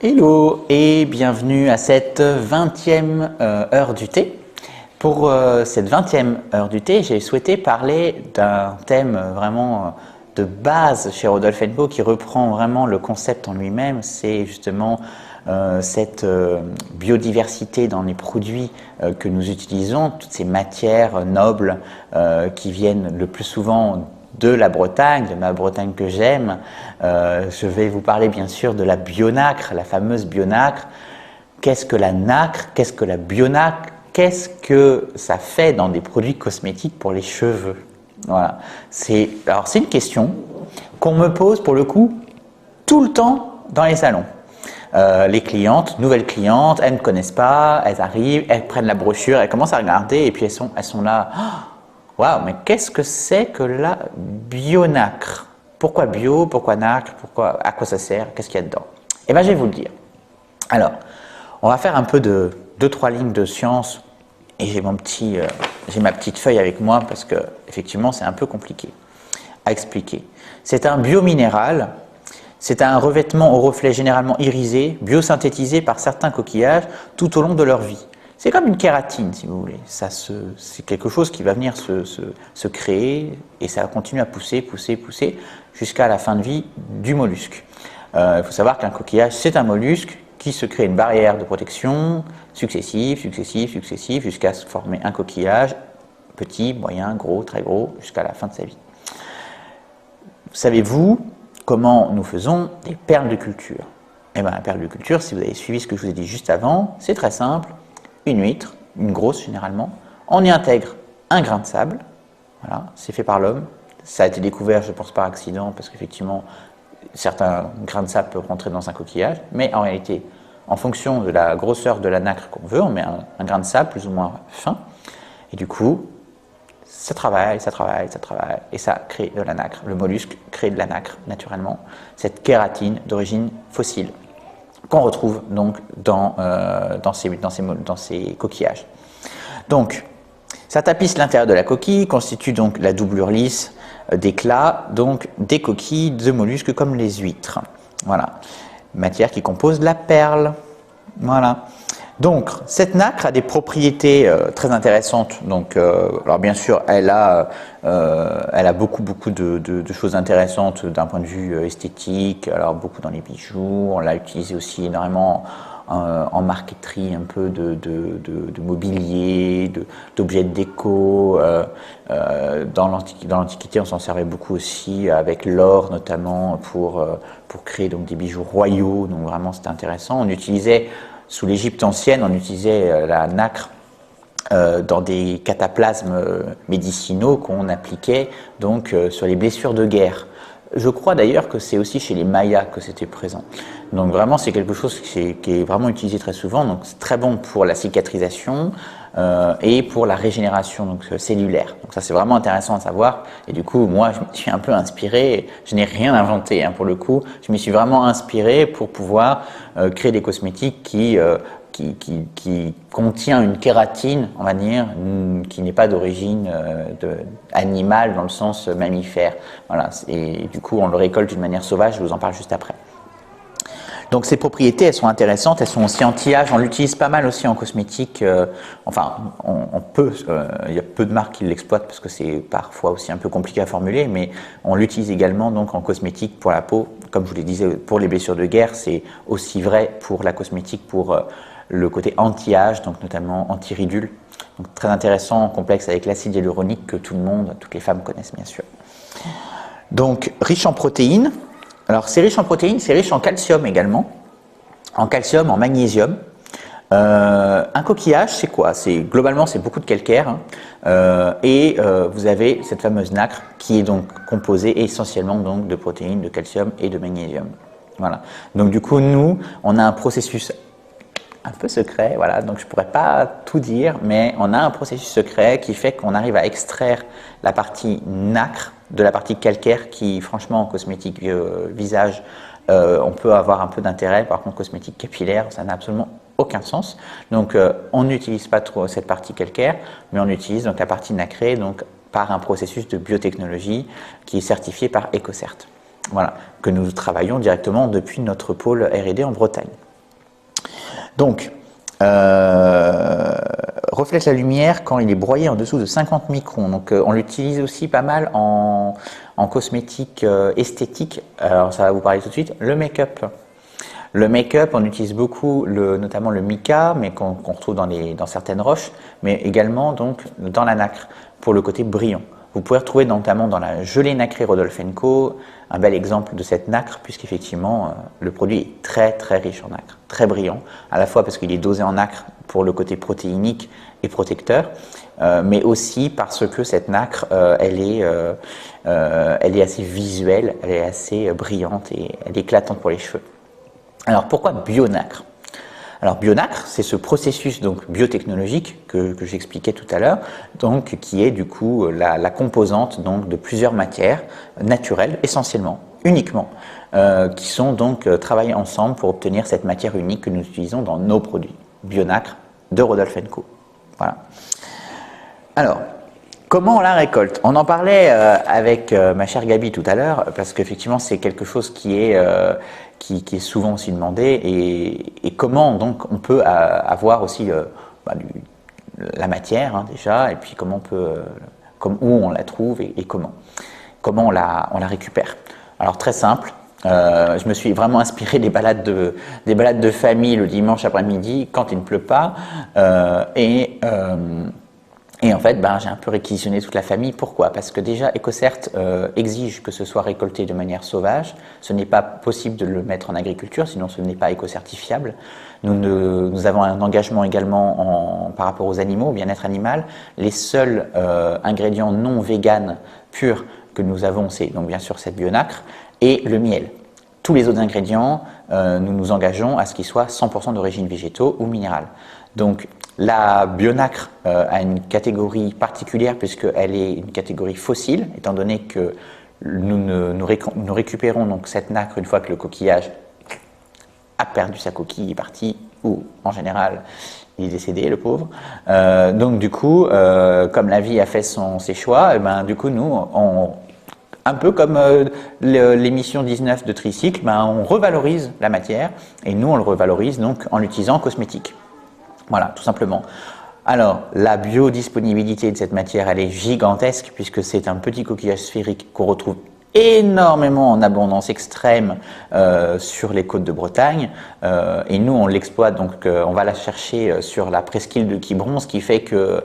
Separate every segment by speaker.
Speaker 1: Hello et bienvenue à cette 20e heure du thé. Pour cette 20e heure du thé, j'ai souhaité parler d'un thème vraiment de base chez Rodolphe Hennepeau qui reprend vraiment le concept en lui-même. C'est justement cette biodiversité dans les produits que nous utilisons, toutes ces matières nobles qui viennent le plus souvent de la Bretagne, de ma Bretagne que j'aime. Je vais vous parler bien sûr de la bionacre, la fameuse bionacre. Qu'est-ce que la nacre? Qu'est-ce que la bionacre? Qu'est-ce que ça fait dans des produits cosmétiques pour les cheveux? Voilà. Alors c'est une question qu'on me pose pour le coup tout le temps dans les salons. Les clientes, nouvelles clientes, elles ne connaissent pas, elles arrivent, elles prennent la brochure, elles commencent à regarder et puis elles sont là. Waouh, mais qu'est-ce que c'est que la bionacre? Pourquoi bio? Pourquoi nacre? À quoi ça sert? Qu'est-ce qu'il y a dedans? Eh bien, je vais vous le dire. Alors, on va faire un peu de 2-3 lignes de science et j'ai ma petite feuille avec moi parce que effectivement, c'est un peu compliqué à expliquer. C'est un biominéral. C'est un revêtement au reflet généralement irisé, biosynthétisé par certains coquillages tout au long de leur vie. C'est comme une kératine, si vous voulez. C'est quelque chose qui va venir se créer et ça va continuer à pousser jusqu'à la fin de vie du mollusque. Il faut savoir qu'un coquillage, c'est un mollusque qui se crée une barrière de protection successive, jusqu'à se former un coquillage petit, moyen, gros, très gros, jusqu'à la fin de sa vie. Savez-vous comment nous faisons des perles de culture? Eh bien, la perle de culture, si vous avez suivi ce que je vous ai dit juste avant, c'est très simple. Une huître, une grosse généralement, on y intègre un grain de sable, voilà, c'est fait par l'homme, ça a été découvert je pense par accident parce qu'effectivement certains grains de sable peuvent rentrer dans un coquillage, mais en réalité en fonction de la grosseur de la nacre qu'on veut, on met un grain de sable plus ou moins fin et du coup ça travaille et ça crée de la nacre, le mollusque crée de la nacre naturellement, cette kératine d'origine fossile qu'on retrouve donc dans ces coquillages. Donc, ça tapisse l'intérieur de la coquille, constitue donc la doublure lisse d'éclat, donc des coquilles de mollusques comme les huîtres. Voilà, matière qui compose la perle. Voilà. Donc, cette nacre a des propriétés très intéressantes. Donc, alors bien sûr, elle a beaucoup de choses intéressantes d'un point de vue esthétique. Alors, beaucoup dans les bijoux. On l'a utilisé aussi énormément en marqueterie, un peu de mobilier, d'objets de déco. Dans l'Antiquité, on s'en servait beaucoup aussi avec l'or, notamment pour créer donc des bijoux royaux. Donc, vraiment, c'était intéressant. On utilisait sous l'Égypte ancienne, on utilisait la nacre dans des cataplasmes médicinaux qu'on appliquait donc sur les blessures de guerre. Je crois d'ailleurs que c'est aussi chez les Mayas que c'était présent. Donc vraiment, c'est quelque chose qui est vraiment utilisé très souvent. Donc c'est très bon pour la cicatrisation et pour la régénération donc cellulaire. Donc ça, c'est vraiment intéressant à savoir. Et du coup, moi, je me suis un peu inspiré. Je n'ai rien inventé pour le coup. Je m'y suis vraiment inspiré pour pouvoir créer des cosmétiques qui contient une kératine, on va dire, qui n'est pas d'origine animale dans le sens mammifère. Voilà. Et du coup, on le récolte d'une manière sauvage, je vous en parle juste après. Donc ces propriétés, elles sont intéressantes, elles sont aussi anti-âge, on l'utilise pas mal aussi en cosmétique, il y a peu de marques qui l'exploitent parce que c'est parfois aussi un peu compliqué à formuler, mais on l'utilise également donc en cosmétique pour la peau, comme je vous le disais, pour les blessures de guerre, c'est aussi vrai pour la cosmétique, pour le côté anti-âge, donc notamment anti-ridule, donc très intéressant, complexe avec l'acide hyaluronique que toutes les femmes connaissent bien sûr. Donc riche en protéines. Alors, c'est riche en protéines, c'est riche en calcium également, en calcium, en magnésium. Un coquillage, c'est quoi? Globalement, c'est beaucoup de calcaire vous avez cette fameuse nacre qui est donc composée essentiellement donc, de protéines, de calcium et de magnésium. Voilà. Donc, du coup, nous, on a un processus un peu secret, voilà, donc je ne pourrais pas tout dire, mais on a un processus secret qui fait qu'on arrive à extraire la partie nacre de la partie calcaire qui, franchement, en cosmétique visage, on peut avoir un peu d'intérêt. Par contre, cosmétique capillaire, ça n'a absolument aucun sens. Donc, on n'utilise pas trop cette partie calcaire, mais on utilise donc la partie nacrée donc, par un processus de biotechnologie qui est certifié par EcoCert. Voilà, que nous travaillons directement depuis notre pôle R&D en Bretagne. Donc, reflète la lumière quand il est broyé en dessous de 50 microns. Donc, on l'utilise aussi pas mal en cosmétique esthétique. Alors, ça va vous parler tout de suite. Le make-up. Le make-up, on utilise beaucoup notamment le mica, mais qu'on retrouve dans certaines roches, mais également donc dans la nacre, pour le côté brillant. Vous pouvez retrouver notamment dans la gelée nacrée Rodolphe & Co un bel exemple de cette nacre, puisqu'effectivement le produit est très très riche en nacre, très brillant, à la fois parce qu'il est dosé en nacre pour le côté protéinique et protecteur, mais aussi parce que cette nacre, elle est assez visuelle, elle est assez brillante et elle est éclatante pour les cheveux. Alors pourquoi bionacre? Alors bionacre, c'est ce processus donc biotechnologique que j'expliquais tout à l'heure, donc qui est du coup la composante donc de plusieurs matières naturelles essentiellement, uniquement, qui sont donc travaillées ensemble pour obtenir cette matière unique que nous utilisons dans nos produits. Bionacre de Rodolphe & Co. Voilà. Alors, comment on la récolte? On en parlait avec ma chère Gabi tout à l'heure, parce qu'effectivement c'est quelque chose qui est souvent aussi demandé, et comment donc on peut avoir aussi la matière déjà, et puis comment on peut, où on la trouve et comment on la récupère. Alors très simple. Je me suis vraiment inspiré des balades de famille le dimanche après-midi quand il ne pleut pas, et en fait, j'ai un peu réquisitionné toute la famille. Pourquoi? Parce que déjà, EcoCert exige que ce soit récolté de manière sauvage. Ce n'est pas possible de le mettre en agriculture, sinon ce n'est pas écocertifiable. Nous avons un engagement également par rapport aux animaux, au bien-être animal. Les seuls ingrédients non véganes purs que nous avons, c'est donc bien sûr cette bionacre et le miel. Tous les autres ingrédients, nous nous engageons à ce qu'ils soient 100% d'origine végétaux ou minérale. Donc, la bionacre a une catégorie particulière puisqu'elle est une catégorie fossile, étant donné que nous récupérons donc cette nacre une fois que le coquillage a perdu sa coquille, il est parti, ou en général il est décédé, le pauvre. Donc du coup, comme la vie a fait ses choix, du coup nous, un peu comme l'émission 19 de Tricycle, on revalorise la matière, et nous on le revalorise donc en l'utilisant en cosmétique. Voilà, tout simplement. Alors, la biodisponibilité de cette matière, elle est gigantesque puisque c'est un petit coquillage sphérique qu'on retrouve énormément en abondance extrême sur les côtes de Bretagne. Et nous, on l'exploite, donc on va la chercher sur la presqu'île de Quiberon, ce qui fait que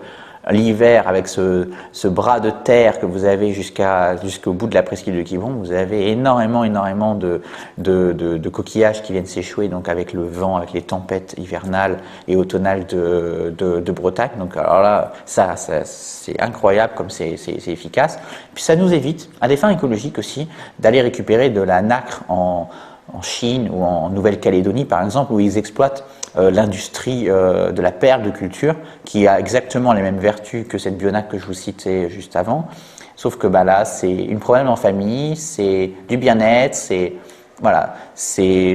Speaker 1: l'hiver, avec ce bras de terre que vous avez jusqu'au bout de la presqu'île de Quiberon, vous avez énormément de coquillages qui viennent s'échouer, donc avec le vent, avec les tempêtes hivernales et automnales de Bretagne. Donc alors là, ça c'est incroyable comme c'est efficace. Puis ça nous évite, à des fins écologiques aussi, d'aller récupérer de la nacre en Chine ou en Nouvelle-Calédonie par exemple, où ils exploitent l'industrie de la perle de culture, qui a exactement les mêmes vertus que cette bionacre que je vous citais juste avant, sauf que là c'est une problème en famille, c'est du bien-être, c'est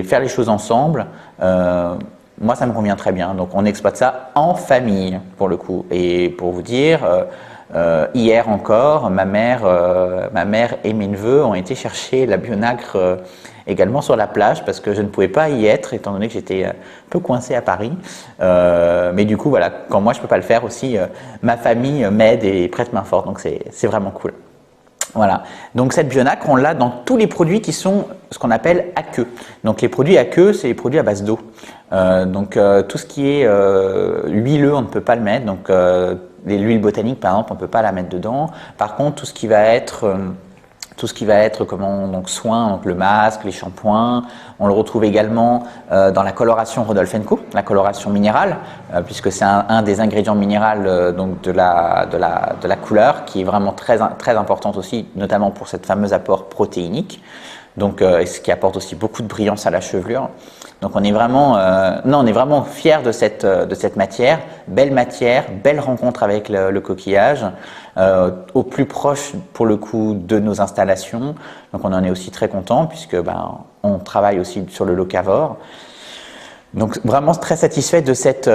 Speaker 1: faire les choses ensemble. Moi ça me convient très bien, donc on exploite ça en famille pour le coup. Et pour vous dire, hier encore, ma mère et mes neveux ont été chercher la bionacre également sur la plage parce que je ne pouvais pas y être étant donné que j'étais un peu coincé à Paris. Mais du coup, voilà, quand moi je ne peux pas le faire aussi, ma famille m'aide et prête main forte, donc c'est vraiment cool. Voilà, donc cette bionacre, on l'a dans tous les produits qui sont ce qu'on appelle aqueux. Donc les produits aqueux, c'est les produits à base d'eau. Donc tout ce qui est huileux, on ne peut pas le mettre. Donc l'huile botanique, par exemple, on ne peut pas la mettre dedans. Par contre, tout ce qui va être soin, donc le masque, les shampoings, on le retrouve également dans la coloration Rodolphe & Co, la coloration minérale, puisque c'est un des ingrédients minéraux donc de la couleur, qui est vraiment très importante aussi, notamment pour cette fameuse apport protéinique, donc ce qui apporte aussi beaucoup de brillance à la chevelure. Donc on est vraiment fiers de cette matière, belle rencontre avec le coquillage, au plus proche pour le coup de nos installations. Donc on en est aussi très content puisque on travaille aussi sur le locavore. Donc vraiment très satisfait de cette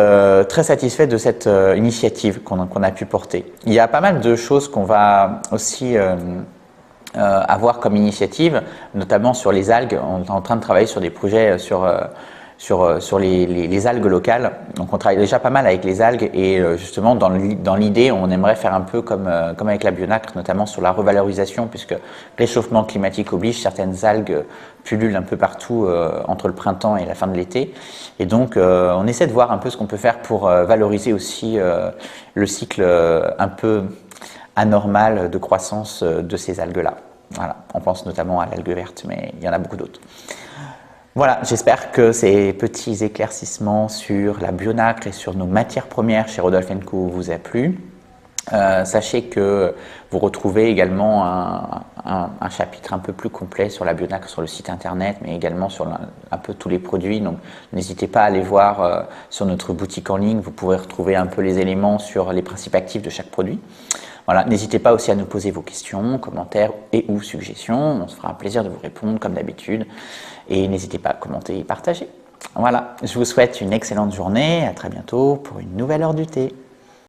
Speaker 1: initiative qu'on a pu porter. Il y a pas mal de choses qu'on va aussi avoir comme initiative, notamment sur les algues. On est en train de travailler sur des projets sur sur les algues locales. Donc on travaille déjà pas mal avec les algues et justement dans l'idée on aimerait faire un peu comme avec la Bionacre, notamment sur la revalorisation, puisque réchauffement climatique oblige, certaines algues pullulent un peu partout entre le printemps et la fin de l'été. Et donc on essaie de voir un peu ce qu'on peut faire pour valoriser aussi le cycle un peu anormal de croissance de ces algues-là. Voilà, on pense notamment à l'algue verte, mais il y en a beaucoup d'autres. Voilà, j'espère que ces petits éclaircissements sur la Bionacre et sur nos matières premières chez Rodolphe & Co vous a plu. Sachez que vous retrouvez également un chapitre un peu plus complet sur la Bionacre sur le site internet, mais également sur un peu tous les produits. Donc n'hésitez pas à aller voir sur notre boutique en ligne. Vous pourrez retrouver un peu les éléments sur les principes actifs de chaque produit. Voilà, n'hésitez pas aussi à nous poser vos questions, commentaires et ou suggestions. On se fera un plaisir de vous répondre comme d'habitude. Et n'hésitez pas à commenter et partager. Voilà, je vous souhaite une excellente journée. À très bientôt pour une nouvelle heure du thé.